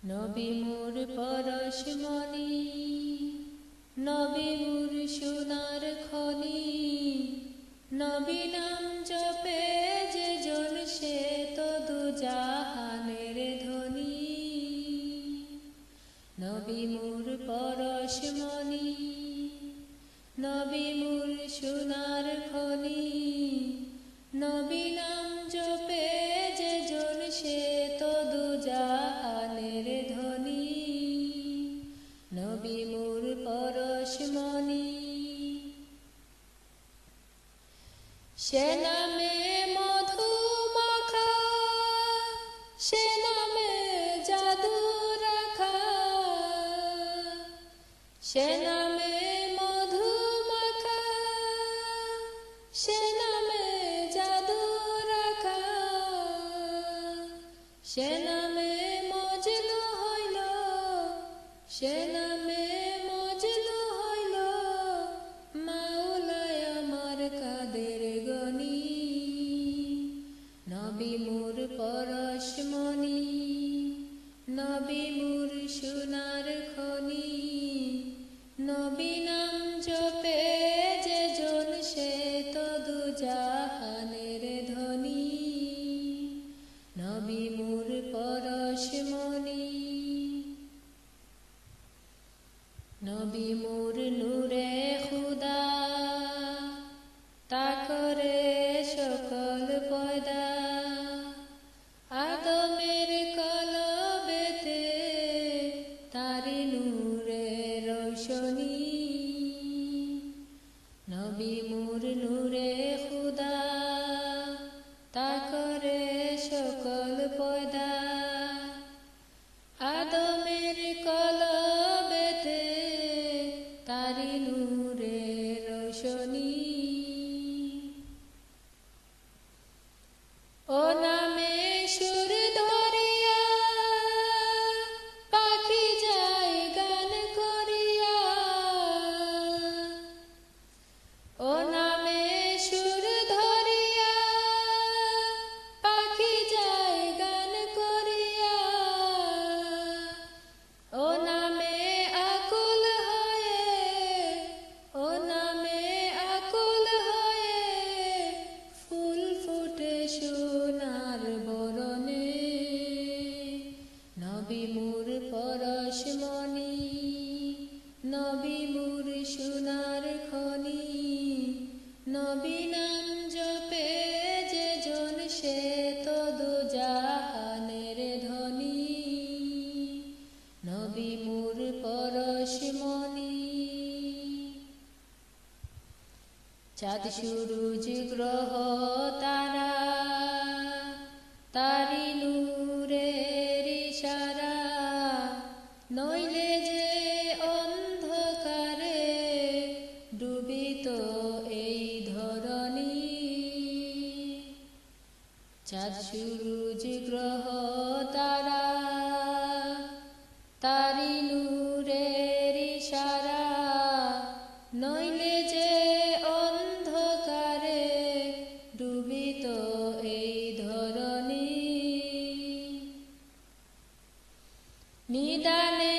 নবী মোর পরশমণি, নবী মোর সোনার খনি, নবী নাম জপে যে জন সে তো দুজাহানের ধনী। নবী মোর পরশমণি, নবী মোর সোনার খনি, নবী নাম জপে যে জন সে তো দুজাহানের ধনী। নবী মোর পরশমণি, সে নামে মধু মাখা, সে নামে জাদু রাখা, সে নামে মধু মাখা, সে নামে জাদু রাখা, সে নামে মজনু হইল, সে নামে মজনু হইল মাওলায় আমার কাদের গনি। নবী মোর পরশমণি, নবী মোর সোনার খনি, নবী নাম জপে যে জন সে তো দুজাহানের ধনী। নবী মোর পরশমণি, নবী মোর নূরে খুদা, তা করে সকল পয়দা, আদমের কলবেতে তারি নূরে রোশনী। নবী মোর নূরে খুদা, তা করে সকল পয়দা, আদমের কলবেতে তারি নূরে রোশনী। ও নামে সুর ধরিয়া পাখি যায় গান করিয়া, ও নামে সুর ধরিয়া পাখি যায় গান করিয়া, ও নামে আকুল হয়ে, ও নামে আকুল হয়ে ফুল ফুটে সোনার বরণে। নবী মোর পরশমণি, নবী মোর সোনার খনি, নবী নাম জপে যে জন সে তো দুজাহানের ধনী। নবী মোর পরশমণি, চাঁদ সূরজ গ্রহ তারা, তারি নূরের ইশারা, নইলে যে অন্ধকারে ডুবিত এই ধরণী। চাঁদ সূরজ গ্রহ তারা, তারি নূরের ইশারা, নইলে যে অন্ধকারে ডুবিত এই ধরণী। নিদানে